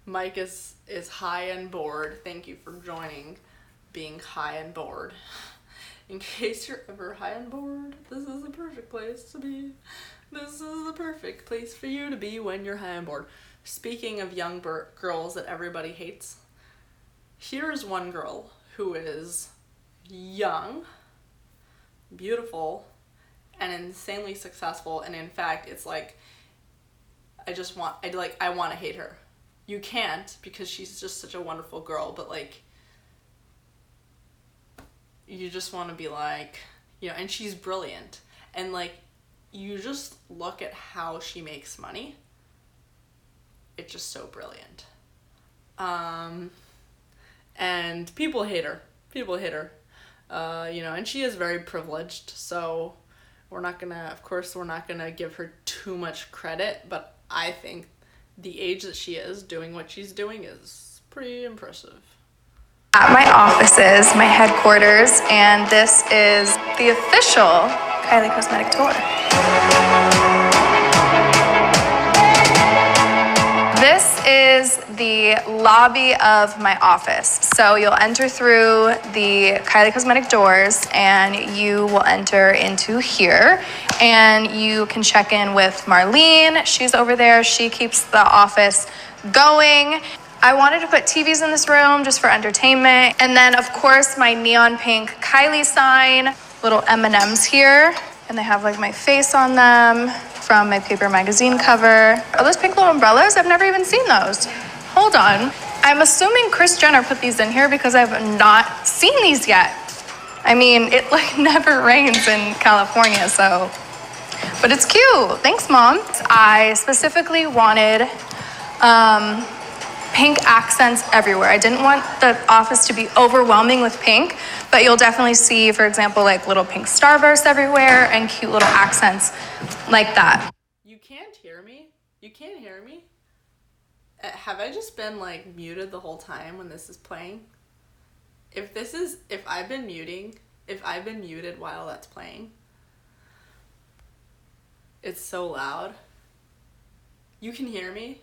Mike is high and bored. Thank you for joining being high and bored. In case you're ever high and bored, this is the perfect place to be. This is the perfect place for you to be when you're high and bored. Speaking of young girls that everybody hates, here's one girl who is young, beautiful, and insanely successful, and in fact, it's like, I want to hate her. You can't, because she's just such a wonderful girl, but like, you just want to be like, you know, and she's brilliant, and like, you just look at how she makes money. It's just so brilliant. And people hate her. People hate her. You know, and she is very privileged, so we're not gonna give her too much credit, but I think the age that she is doing what she's doing is pretty impressive. At my offices, my headquarters, and this is the official Kylie Cosmetic Tour. This is the lobby of my office. So you'll enter through the Kylie Cosmetic doors and you will enter into here, and you can check in with Marlene. She's over there. She keeps the office going. I wanted to put TVs in this room just for entertainment. And then of course my neon pink Kylie sign, little M&Ms here. And they have like my face on them from my paper magazine cover. Oh, those pink little umbrellas, I've never even seen those. Hold on. I'm assuming Kris Jenner put these in here because I've not seen these yet. I mean, it like never rains in California, so. But it's cute. Thanks, Mom. I specifically wanted pink accents everywhere. I didn't want the office to be overwhelming with pink, but you'll definitely see, for example, like little pink starbursts everywhere and cute little accents like that. You can't hear me? You can't hear me? Have I just been like muted the whole time when this is playing? If I've been muted while that's playing, it's so loud. You can hear me?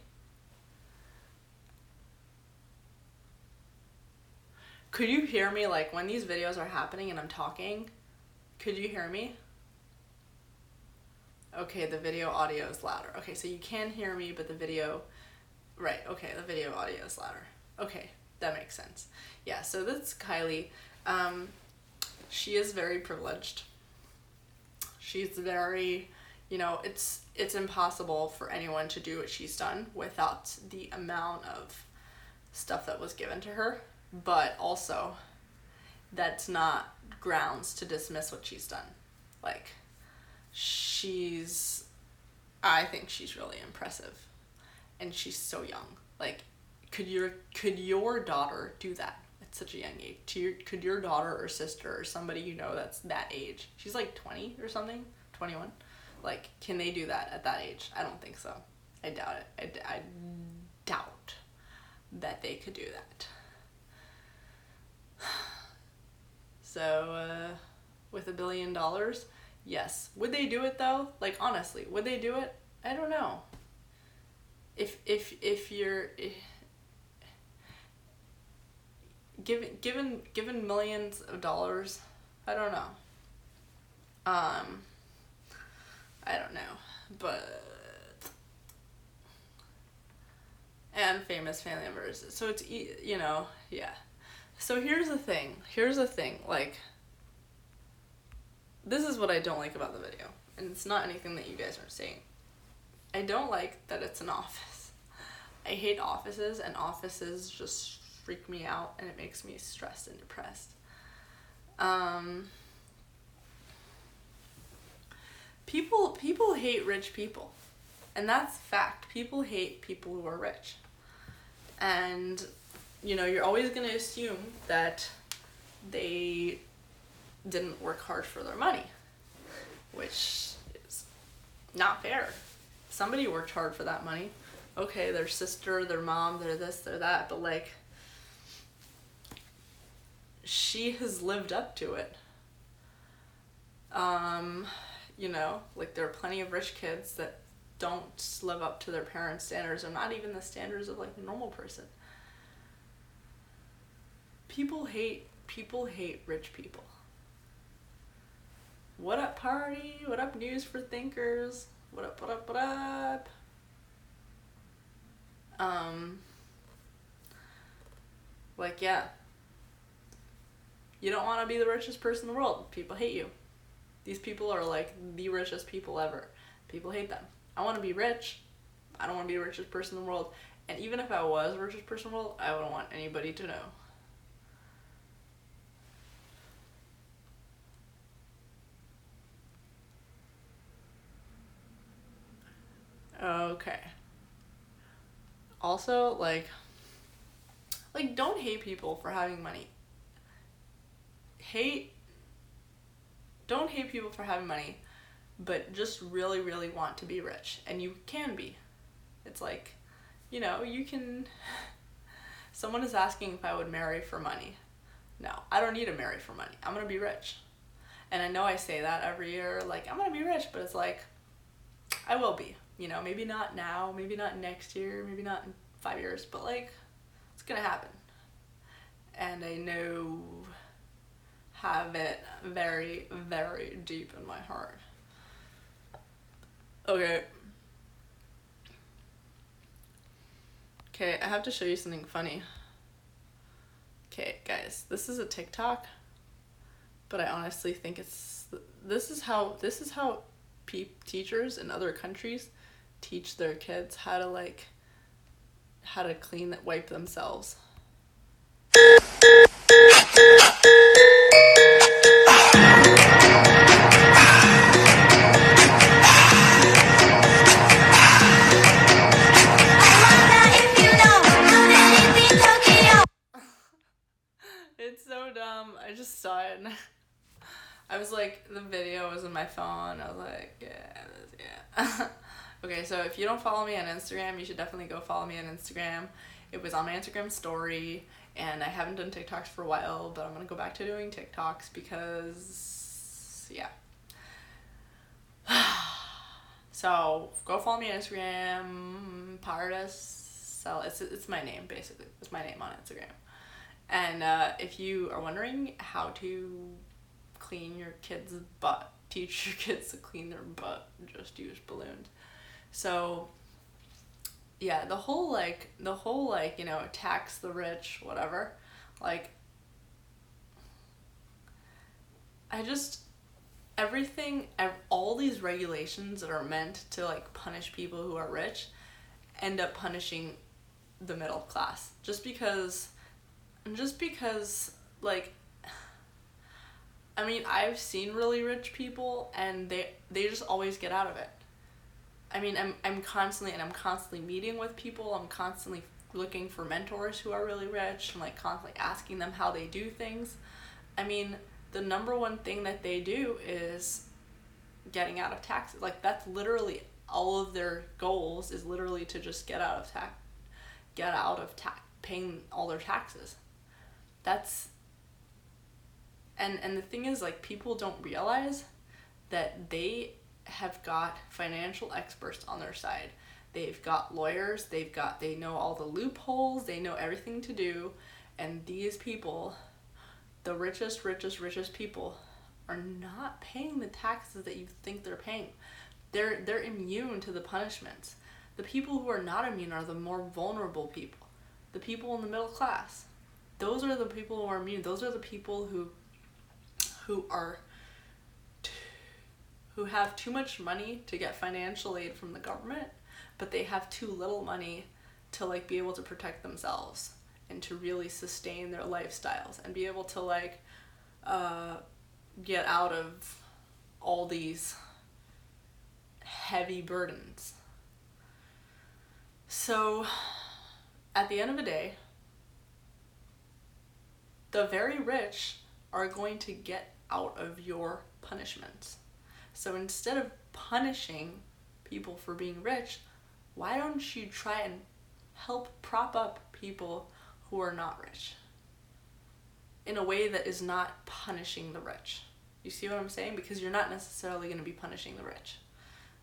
Could you hear me, like, when these videos are happening and I'm talking? Could you hear me? Okay, the video audio is louder. Okay, so you can hear me, but the video... Right, okay, the video audio is louder. Okay, that makes sense. Yeah, so that's Kylie. She is very privileged. She's very... You know, it's impossible for anyone to do what she's done without the amount of stuff that was given to her. But also, that's not grounds to dismiss what she's done. Like, I think she's really impressive. and she's so young. Like, could your daughter do that at such a young age? Could your daughter or sister or somebody you know that's that age? She's like 20 or something, 21. Like, can they do that at that age? I don't think so. I doubt it. I doubt that they could do that. So, with $1 billion, yes. Would they do it though? Like, honestly, would they do it? I don't know. If you're given millions of dollars, I don't know. I don't know, but and famous family members. So it's, you know, yeah. So here's the thing. Like, this is what I don't like about the video, and it's not anything that you guys aren't saying. I don't like that it's an office. I hate offices, and offices just freak me out, and it makes me stressed and depressed. People hate rich people, and that's fact. People hate people who are rich, and you know, you're always going to assume that they didn't work hard for their money, which is not fair. Somebody worked hard for that money. Okay, their sister, their mom, they're this, they're that, but like, she has lived up to it. You know, like, there are plenty of rich kids that don't live up to their parents' standards, or not even the standards of like a normal person. People hate rich people. What up, party? What up, news for thinkers? What up, what up, what up? Like, yeah. You don't want to be the richest person in the world. People hate you. These people are like the richest people ever. People hate them. I want to be rich. I don't want to be the richest person in the world. And even if I was the richest person in the world, I wouldn't want anybody to know. Okay. Also, like, don't hate people for having money. Don't hate people for having money, but just really, really want to be rich. And you can be. It's like, you know, you can... Someone is asking if I would marry for money. No, I don't need to marry for money. I'm gonna be rich. And I know I say that every year, like, I'm gonna be rich, but it's like, I will be. You know, maybe not now, maybe not next year, maybe not in 5 years, but like, it's gonna happen. And I have it very, very deep in my heart. Okay, I have to show you something funny. Okay, guys, this is a TikTok, but I honestly think this is how teachers in other countries teach their kids how to wipe themselves. It's so dumb. I just saw it and I was like, the video was in my phone. I was like, yeah. Okay, so if you don't follow me on Instagram, you should definitely go follow me on Instagram. It was on my Instagram story, and I haven't done TikToks for a while, but I'm gonna go back to doing TikToks because, yeah. So go follow me on Instagram, Pardes. It's my name, basically. It's my name on Instagram. And if you are wondering how to clean your kid's butt, teach your kids to clean their butt, just use balloons. So yeah, the whole you know, tax the rich, whatever, like, all these regulations that are meant to like punish people who are rich end up punishing the middle class just because like, I mean, I've seen really rich people and they just always get out of it. I mean, I'm constantly meeting with people. I'm constantly looking for mentors who are really rich and like constantly asking them how they do things. I mean, the number one thing that they do is getting out of taxes. Like, that's literally all of their goals, is literally to just get out of paying all their taxes. That's, and the thing is, like, people don't realize that they have got financial experts on their side. They've got lawyers, they know all the loopholes, they know everything to do, and these people, the richest people, are not paying the taxes that you think they're paying. They're immune to the punishments. The people who are not immune are the more vulnerable people. The people in the middle class. Those are the people who are immune. Those are the people who have too much money to get financial aid from the government, but they have too little money to like be able to protect themselves and to really sustain their lifestyles and be able to like get out of all these heavy burdens. So at the end of the day, the very rich are going to get out of your punishments. So instead of punishing people for being rich, why don't you try and help prop up people who are not rich in a way that is not punishing the rich? You see what I'm saying? Because you're not necessarily going to be punishing the rich.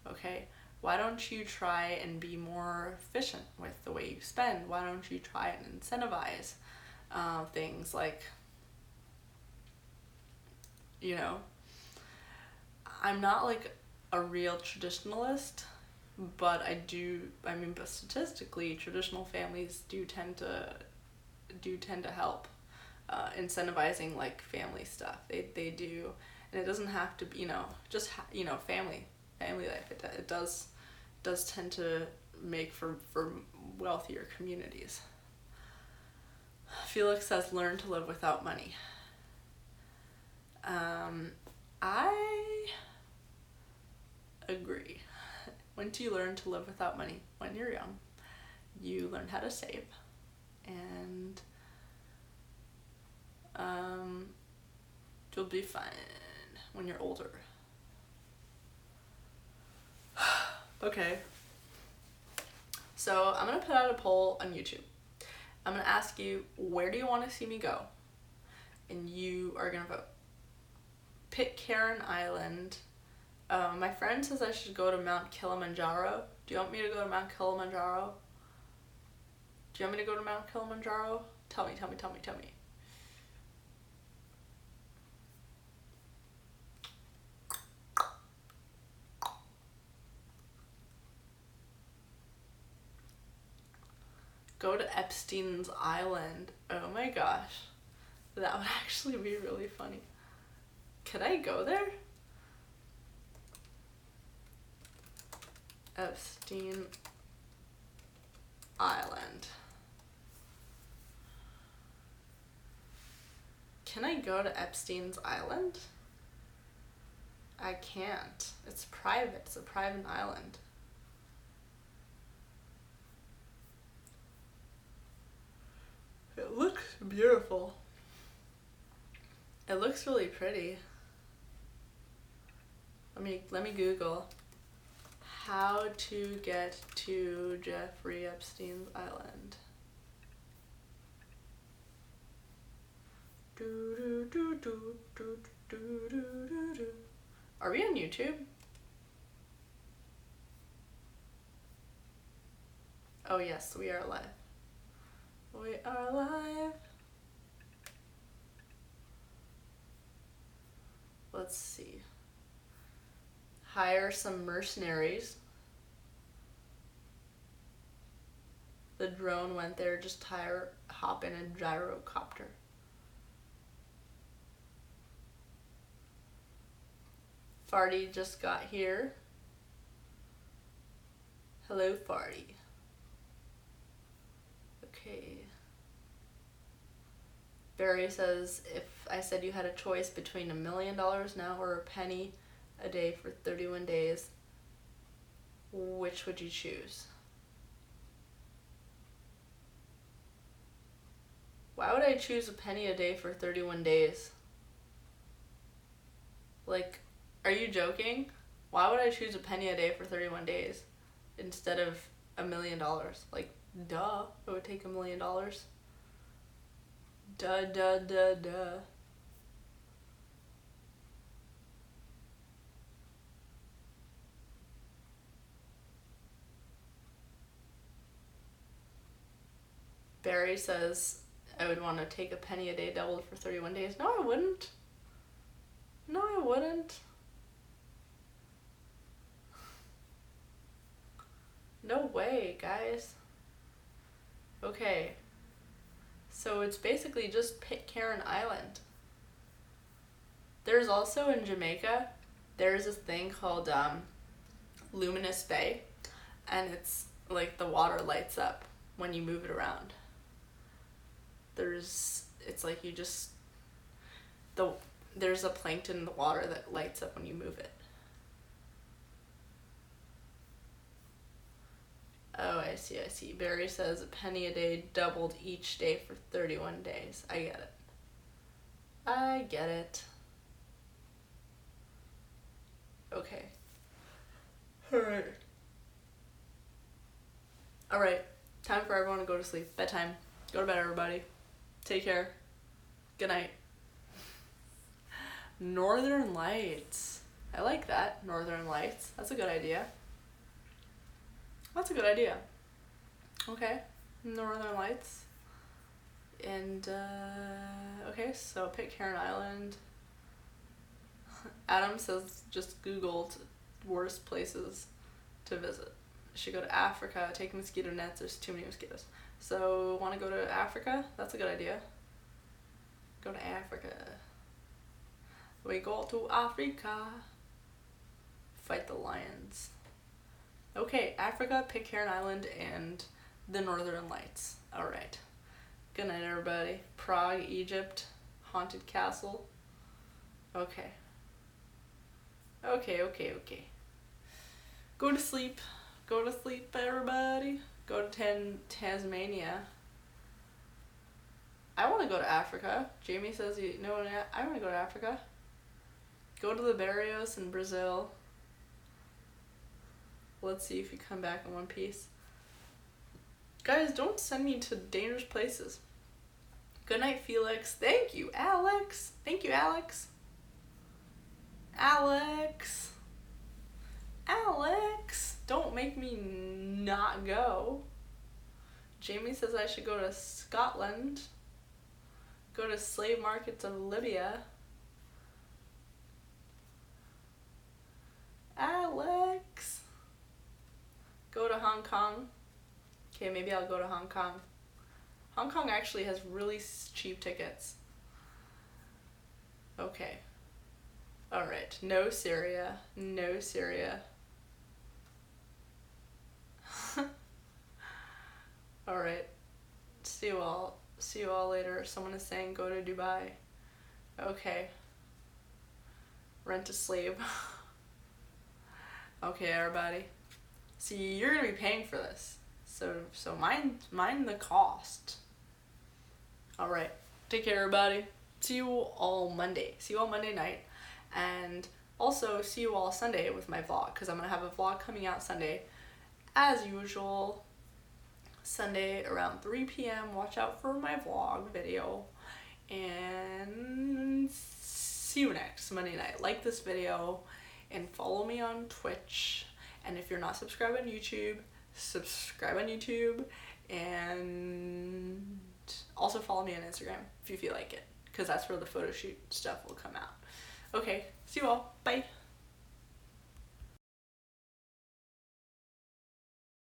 Okay? Why don't you try and be more efficient with the way you spend? Why don't you try and incentivize things like, you know, I'm not like a real traditionalist, but but statistically, traditional families do tend to help incentivizing like family stuff. They do, and it doesn't have to be, family life. It does tend to make for wealthier communities. Felix says, learn to live without money. I agree. When do you learn to live without money? When you're young. You learn how to save. And you'll be fine when you're older. Okay. So I'm going to put out a poll on YouTube. I'm going to ask you, where do you want to see me go? And you are going to vote. Pitcairn Island. My friend says I should go to Mount Kilimanjaro. Do you want me to go to Mount Kilimanjaro? Do you want me to go to Mount Kilimanjaro? Tell me. Go to Epstein's Island. Oh my gosh. That would actually be really funny. Could I go there? Epstein Island. Can I go to Epstein's Island? I can't. It's private. It's a private island. It looks beautiful. It looks really pretty. Let me Google how to get to Jeffrey Epstein's Island. Are we on YouTube? Oh yes, we are live. We are live. Let's see. Hire some mercenaries. The drone went there, just hop in a gyrocopter. Farty just got here. Hello, Farty. Okay. Barry says, if I said you had a choice between $1 million now or a penny a day for 31 days, which would you choose? Why would I choose a penny a day for 31 days? Like, are you joking? Why would I choose a penny a day for 31 days instead of $1 million? Like, duh, it would take $1 million. Duh, duh, duh, duh. Barry says I would want to take a penny a day doubled for 31 days. No, I wouldn't. No, I wouldn't. No way, guys. Okay. So it's basically just Pitcairn Island. There's also in Jamaica, there's this thing called Luminous Bay, and it's like the water lights up when you move it around. It's like you just, there's a plankton in the water that lights up when you move it. Oh, I see. Barry says a penny a day doubled each day for 31 days. I get it. Okay. Alright. Time for everyone to go to sleep. Bedtime. Go to bed, everybody. Take care. Good night. Northern Lights. I like that. Northern Lights. That's a good idea. Okay. Northern Lights. And, okay, so Pitcairn Island. Adam says just Googled worst places to visit. Should go to Africa, take mosquito nets, there's too many mosquitoes. So, want to go to Africa? That's a good idea. Go to Africa. We go to Africa. Fight the lions. Okay, Africa, Pitcairn Island, and the Northern Lights. Alright. Good night, everybody. Prague, Egypt, Haunted Castle. Okay. Okay. Go to sleep. Go to sleep, everybody. Go to Tasmania. I want to go to Africa. Jamie says I want to go to Africa. Go to the Barrios in Brazil. Let's see if you come back in one piece. Guys, don't send me to dangerous places. Good night, Felix. Thank you, Alex. Alex, don't make me not go. Jamie says I should go to Scotland. Go to slave markets of Libya. Alex. Go to Hong Kong. Okay, maybe I'll go to Hong Kong. Hong Kong actually has really cheap tickets. Okay. Alright, no Syria. Alright. See you all later. Someone is saying go to Dubai. Okay. Rent a slave. Okay, everybody. See, you're gonna be paying for this. So mind the cost. Alright. Take care, everybody. See you all Monday. See you all Monday night. And also see you all Sunday with my vlog, because I'm going to have a vlog coming out Sunday as usual. Sunday around 3 p.m. Watch out for my vlog video. And see you next Monday night. Like this video and follow me on Twitch. And if you're not subscribed on YouTube, subscribe on YouTube. And also follow me on Instagram if you feel like it, because that's where the photo shoot stuff will come out. Okay, see you all. Bye.